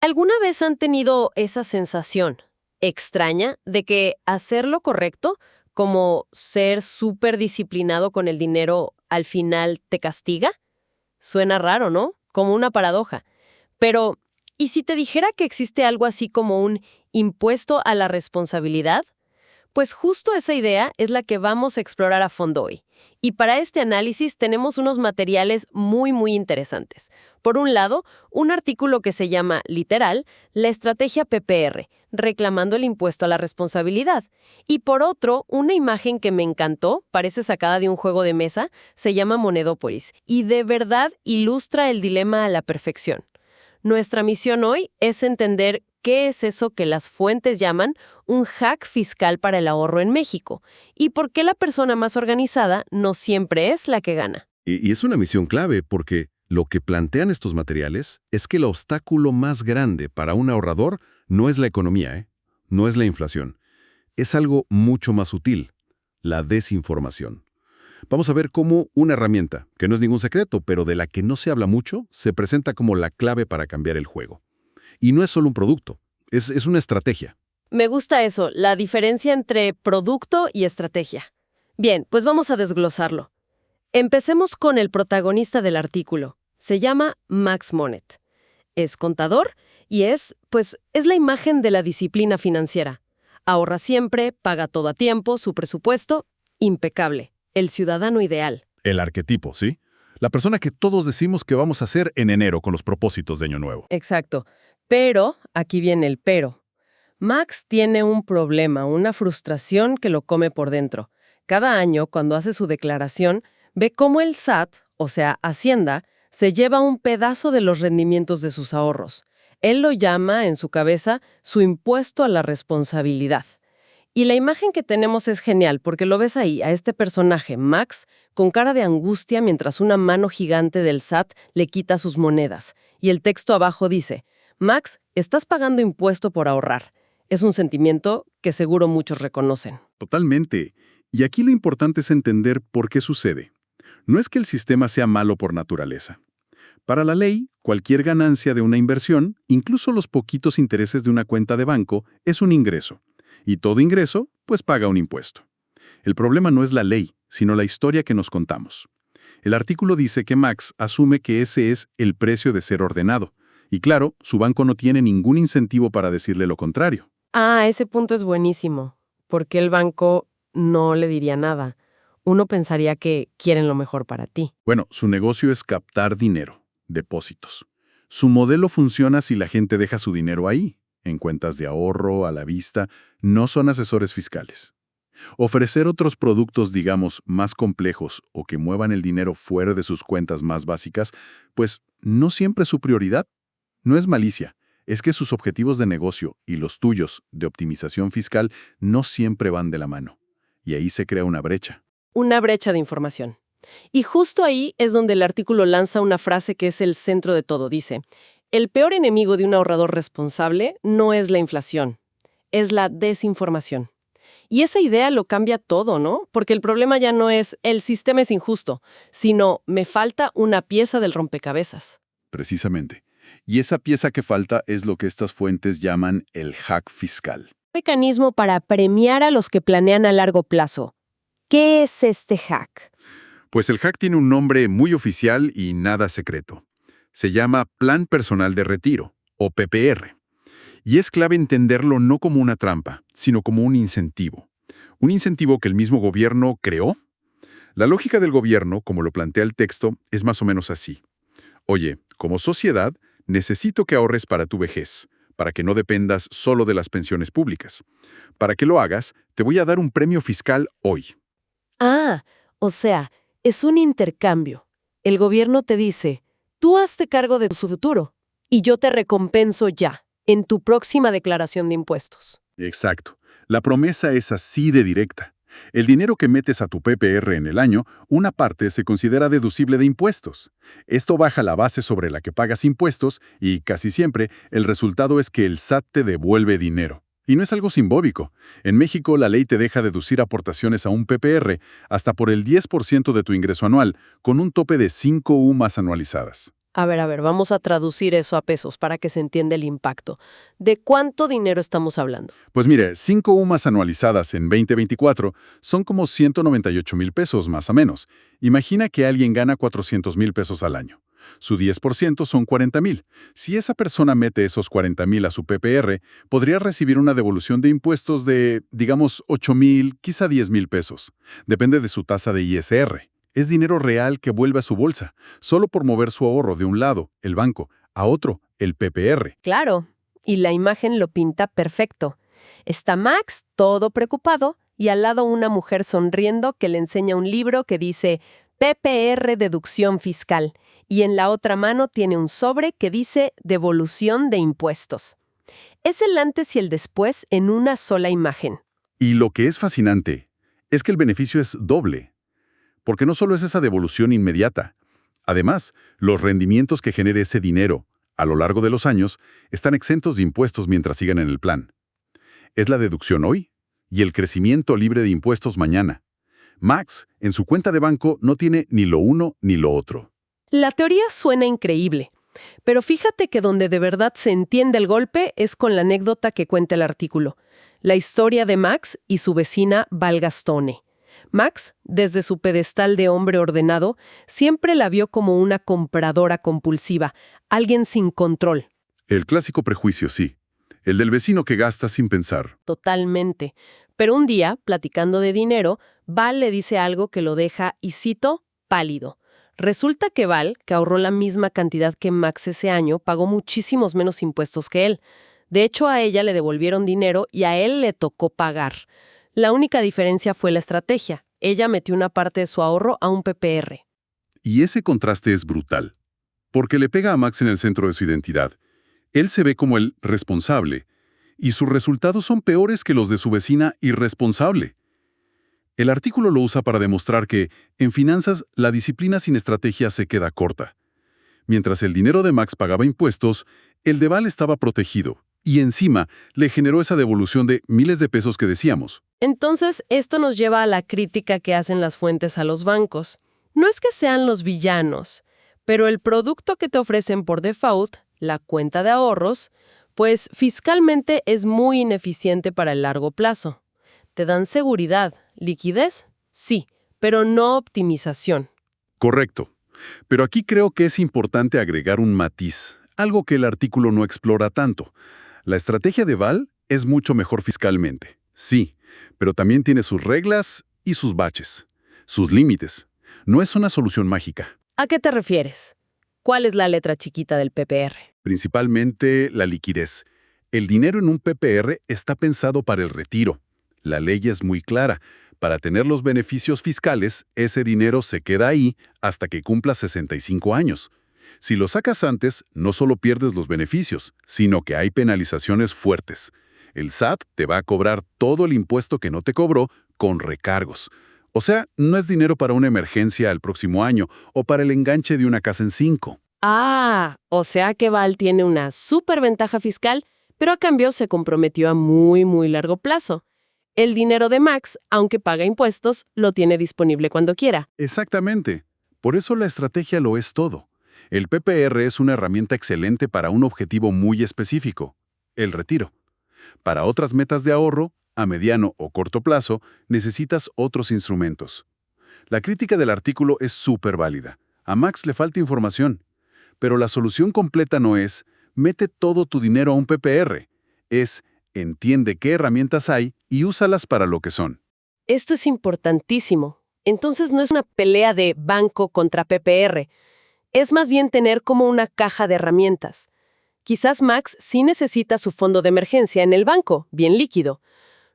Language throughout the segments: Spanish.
¿Alguna vez han tenido esa sensación extraña de que hacer lo correcto, como ser súper disciplinado con el dinero, al final te castiga? Suena raro, ¿no? Como una paradoja. Pero, ¿y si te dijera que existe algo así como un impuesto a la responsabilidad? Pues justo esa idea es la que vamos a explorar a fondo hoy. Y para este análisis tenemos unos materiales muy interesantes. Por un lado, un artículo que se llama, literal, La estrategia PPR, reclamando el impuesto a la responsabilidad. Y por otro, una imagen que me encantó, parece sacada de un juego de mesa, se llama Monedópolis, y de verdad ilustra el dilema a la perfección. Nuestra misión hoy es entender qué es eso que las fuentes llaman un hack fiscal para el ahorro en México y por qué la persona más organizada no siempre es la que gana. Y es una misión clave porque lo que plantean estos materiales es que el obstáculo más grande para un ahorrador no es la economía, no es la inflación. Es algo mucho más sutil, la desinformación. Vamos a ver cómo una herramienta, que no es ningún secreto, pero de la que no se habla mucho, se presenta como la clave para cambiar el juego. Y no es solo un producto, es una estrategia. Me gusta eso, la diferencia entre producto y estrategia. Bien, pues vamos a desglosarlo. Empecemos con el protagonista del artículo. Se llama Max Monet. Es contador y es la imagen de la disciplina financiera. Ahorra siempre, paga todo a tiempo, su presupuesto, impecable. El ciudadano ideal. El arquetipo, ¿sí? La persona que todos decimos que vamos a hacer en enero con los propósitos de Año Nuevo. Exacto. Pero, aquí viene el pero. Max tiene un problema, una frustración que lo come por dentro. Cada año, cuando hace su declaración, ve cómo el SAT, o sea, Hacienda, se lleva un pedazo de los rendimientos de sus ahorros. Él lo llama, en su cabeza, su impuesto a la responsabilidad. Y la imagen que tenemos es genial, porque lo ves ahí, a este personaje, Max, con cara de angustia mientras una mano gigante del SAT le quita sus monedas. Y el texto abajo dice, Max, estás pagando impuesto por ahorrar. Es un sentimiento que seguro muchos reconocen. Totalmente. Y aquí lo importante es entender por qué sucede. No es que el sistema sea malo por naturaleza. Para la ley, cualquier ganancia de una inversión, incluso los poquitos intereses de una cuenta de banco, es un ingreso. Y todo ingreso, pues paga un impuesto. El problema no es la ley, sino la historia que nos contamos. El artículo dice que Max asume que ese es el precio de ser ordenado. Y claro, su banco no tiene ningún incentivo para decirle lo contrario. Ah, ese punto es buenísimo, porque el banco no le diría nada. Uno pensaría que quieren lo mejor para ti. Bueno, su negocio es captar dinero, depósitos. Su modelo funciona si la gente deja su dinero ahí, en cuentas de ahorro, a la vista, no son asesores fiscales. Ofrecer otros productos, digamos, más complejos o que muevan el dinero fuera de sus cuentas más básicas, pues no siempre es su prioridad. No es malicia, es que sus objetivos de negocio y los tuyos de optimización fiscal no siempre van de la mano. Y ahí se crea una brecha. Una brecha de información. Y justo ahí es donde el artículo lanza una frase que es el centro de todo. Dice, el peor enemigo de un ahorrador responsable no es la inflación, es la desinformación. Y esa idea lo cambia todo, ¿no? Porque el problema ya no es el sistema es injusto, sino me falta una pieza del rompecabezas. Precisamente. Y esa pieza que falta es lo que estas fuentes llaman el hack fiscal. Mecanismo para premiar a los que planean a largo plazo. ¿Qué es este hack? Pues el hack tiene un nombre muy oficial y nada secreto. Se llama Plan Personal de Retiro, o PPR. Y es clave entenderlo no como una trampa, sino como un incentivo. Un incentivo que el mismo gobierno creó. La lógica del gobierno, como lo plantea el texto, es más o menos así. Oye, como sociedad, necesito que ahorres para tu vejez, para que no dependas solo de las pensiones públicas. Para que lo hagas, te voy a dar un premio fiscal hoy. Ah, o sea, es un intercambio. El gobierno te dice, tú hazte cargo de tu futuro y yo te recompenso ya, en tu próxima declaración de impuestos. Exacto. La promesa es así de directa. El dinero que metes a tu PPR en el año, una parte se considera deducible de impuestos. Esto baja la base sobre la que pagas impuestos y, casi siempre, el resultado es que el SAT te devuelve dinero. Y no es algo simbólico. En México, la ley te deja deducir aportaciones a un PPR hasta por el 10% de tu ingreso anual, con un tope de 5 UMAS anualizadas. A ver, vamos a traducir eso a pesos para que se entienda el impacto. ¿De cuánto dinero estamos hablando? Pues mire, 5 UMAS anualizadas en 2024 son como 198,000 pesos más o menos. Imagina que alguien gana 400,000 pesos al año. Su 10% son 40,000. Si esa persona mete esos 40,000 a su PPR, podría recibir una devolución de impuestos de, digamos, 8,000, quizá 10,000 pesos. Depende de su tasa de ISR. Es dinero real que vuelve a su bolsa, solo por mover su ahorro de un lado, el banco, a otro, el PPR. Claro, y la imagen lo pinta perfecto. Está Max, todo preocupado, y al lado una mujer sonriendo que le enseña un libro que dice PPR Deducción Fiscal, y en la otra mano tiene un sobre que dice Devolución de Impuestos. Es el antes y el después en una sola imagen. Y lo que es fascinante es que el beneficio es doble, porque no solo es esa devolución inmediata. Además, los rendimientos que genere ese dinero a lo largo de los años están exentos de impuestos mientras sigan en el plan. Es la deducción hoy y el crecimiento libre de impuestos mañana. Max, en su cuenta de banco, no tiene ni lo uno ni lo otro. La teoría suena increíble, pero fíjate que donde de verdad se entiende el golpe es con la anécdota que cuenta el artículo, la historia de Max y su vecina Val Gastone. Max, desde su pedestal de hombre ordenado, siempre la vio como una compradora compulsiva, alguien sin control. El clásico prejuicio, sí. El del vecino que gasta sin pensar. Totalmente. Pero un día, platicando de dinero, Val le dice algo que lo deja, y cito, pálido. Resulta que Val, que ahorró la misma cantidad que Max ese año, pagó muchísimos menos impuestos que él. De hecho, a ella le devolvieron dinero y a él le tocó pagar. La única diferencia fue la estrategia. Ella metió una parte de su ahorro a un PPR. Y ese contraste es brutal, porque le pega a Max en el centro de su identidad. Él se ve como el responsable, y sus resultados son peores que los de su vecina irresponsable. El artículo lo usa para demostrar que, en finanzas, la disciplina sin estrategia se queda corta. Mientras el dinero de Max pagaba impuestos, el de Val estaba protegido, y encima le generó esa devolución de miles de pesos que decíamos. Entonces, esto nos lleva a la crítica que hacen las fuentes a los bancos. No es que sean los villanos, pero el producto que te ofrecen por default, la cuenta de ahorros, pues fiscalmente es muy ineficiente para el largo plazo. Te dan seguridad, liquidez, sí, pero no optimización. Correcto. Pero aquí creo que es importante agregar un matiz, algo que el artículo no explora tanto. La estrategia de Val es mucho mejor fiscalmente, sí, pero también tiene sus reglas y sus baches, sus límites. No es una solución mágica. ¿A qué te refieres? ¿Cuál es la letra chiquita del PPR? Principalmente la liquidez. El dinero en un PPR está pensado para el retiro. La ley es muy clara. Para tener los beneficios fiscales, ese dinero se queda ahí hasta que cumpla 65 años. Si lo sacas antes, no solo pierdes los beneficios, sino que hay penalizaciones fuertes. El SAT te va a cobrar todo el impuesto que no te cobró con recargos. O sea, no es dinero para una emergencia el próximo año o para el enganche de una casa en 5. Ah, o sea que Val tiene una superventaja fiscal, pero a cambio se comprometió a muy largo plazo. El dinero de Max, aunque paga impuestos, lo tiene disponible cuando quiera. Exactamente. Por eso la estrategia lo es todo. El PPR es una herramienta excelente para un objetivo muy específico, el retiro. Para otras metas de ahorro, a mediano o corto plazo, necesitas otros instrumentos. La crítica del artículo es súper válida. A Max le falta información. Pero la solución completa no es, mete todo tu dinero a un PPR. Es, entiende qué herramientas hay y úsalas para lo que son. Esto es importantísimo. Entonces no es una pelea de banco contra PPR. Es más bien tener como una caja de herramientas. Quizás Max sí necesita su fondo de emergencia en el banco, bien líquido.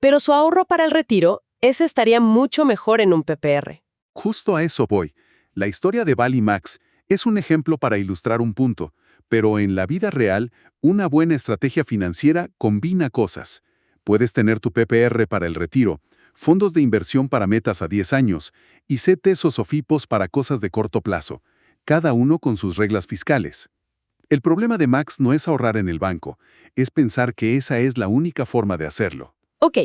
Pero su ahorro para el retiro, ese estaría mucho mejor en un PPR. Justo a eso voy. La historia de Val y Max es un ejemplo para ilustrar un punto, pero en la vida real, una buena estrategia financiera combina cosas. Puedes tener tu PPR para el retiro, fondos de inversión para metas a 10 años y CETES o SOFIPOS para cosas de corto plazo, cada uno con sus reglas fiscales. El problema de Max no es ahorrar en el banco, es pensar que esa es la única forma de hacerlo. Ok,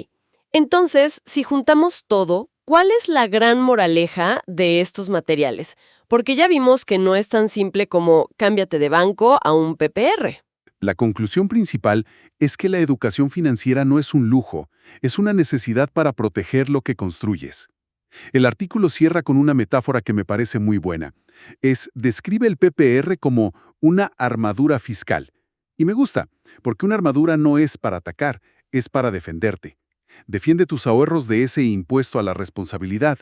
entonces, si juntamos todo, ¿cuál es la gran moraleja de estos materiales? Porque ya vimos que no es tan simple como cámbiate de banco a un PPR. La conclusión principal es que la educación financiera no es un lujo, es una necesidad para proteger lo que construyes. El artículo cierra con una metáfora que me parece muy buena. Describe el PPR como una armadura fiscal. Y me gusta, porque una armadura no es para atacar, es para defenderte. Defiende tus ahorros de ese impuesto a la responsabilidad.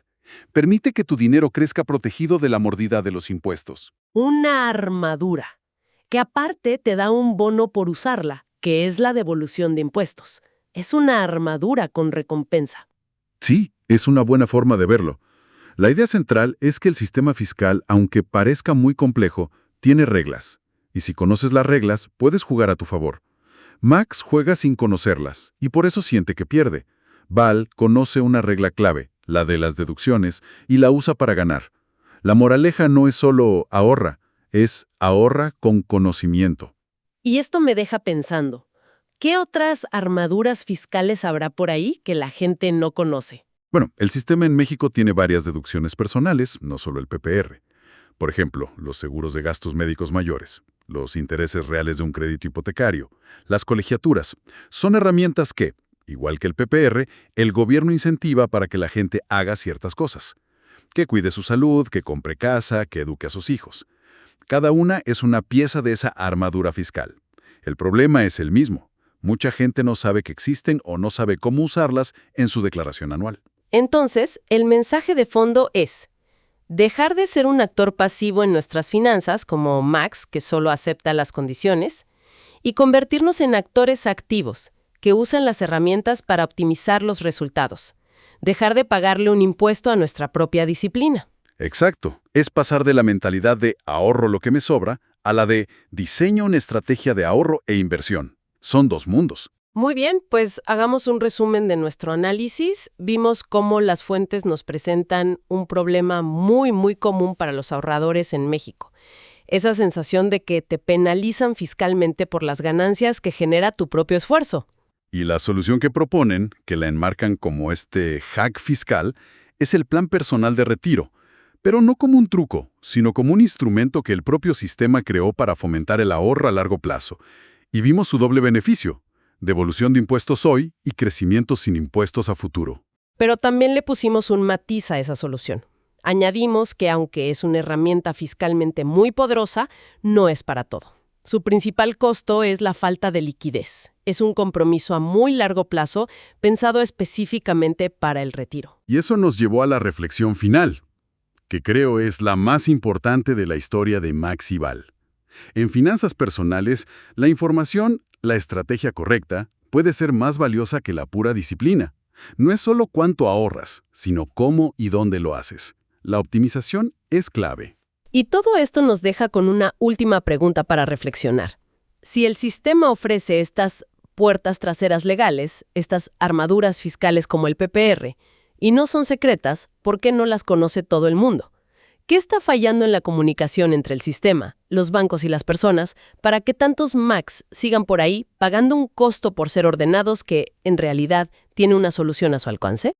Permite que tu dinero crezca protegido de la mordida de los impuestos. Una armadura, que aparte te da un bono por usarla, que es la devolución de impuestos. Es una armadura con recompensa. Sí, es una buena forma de verlo. La idea central es que el sistema fiscal, aunque parezca muy complejo, tiene reglas. Y si conoces las reglas, puedes jugar a tu favor. Max juega sin conocerlas, y por eso siente que pierde. Val conoce una regla clave, la de las deducciones, y la usa para ganar. La moraleja no es solo ahorra, es ahorra con conocimiento. Y esto me deja pensando, ¿qué otras armaduras fiscales habrá por ahí que la gente no conoce? Bueno, el sistema en México tiene varias deducciones personales, no solo el PPR. Por ejemplo, los seguros de gastos médicos mayores, los intereses reales de un crédito hipotecario, las colegiaturas. Son herramientas que, igual que el PPR, el gobierno incentiva para que la gente haga ciertas cosas. Que cuide su salud, que compre casa, que eduque a sus hijos. Cada una es una pieza de esa armadura fiscal. El problema es el mismo. Mucha gente no sabe que existen o no sabe cómo usarlas en su declaración anual. Entonces, el mensaje de fondo es dejar de ser un actor pasivo en nuestras finanzas, como Max, que solo acepta las condiciones, y convertirnos en actores activos, que usan las herramientas para optimizar los resultados. Dejar de pagarle un impuesto a nuestra propia disciplina. Exacto. Es pasar de la mentalidad de ahorro lo que me sobra a la de diseño una estrategia de ahorro e inversión. Son dos mundos. Muy bien, pues hagamos un resumen de nuestro análisis. Vimos cómo las fuentes nos presentan un problema muy común para los ahorradores en México. Esa sensación de que te penalizan fiscalmente por las ganancias que genera tu propio esfuerzo. Y la solución que proponen, que la enmarcan como este hack fiscal, es el plan personal de retiro, pero no como un truco, sino como un instrumento que el propio sistema creó para fomentar el ahorro a largo plazo. Y vimos su doble beneficio: devolución de impuestos hoy y crecimiento sin impuestos a futuro. Pero también le pusimos un matiz a esa solución. Añadimos que aunque es una herramienta fiscalmente muy poderosa, no es para todo. Su principal costo es la falta de liquidez. Es un compromiso a muy largo plazo pensado específicamente para el retiro. Y eso nos llevó a la reflexión final, que creo es la más importante de la historia de Max y Val. En finanzas personales, la información, la estrategia correcta, puede ser más valiosa que la pura disciplina. No es solo cuánto ahorras, sino cómo y dónde lo haces. La optimización es clave. Y todo esto nos deja con una última pregunta para reflexionar. Si el sistema ofrece estas puertas traseras legales, estas armaduras fiscales como el PPR, y no son secretas, ¿por qué no las conoce todo el mundo? ¿Qué está fallando en la comunicación entre el sistema, los bancos y las personas para que tantos Max sigan por ahí pagando un costo por ser ordenados que, en realidad, tiene una solución a su alcance?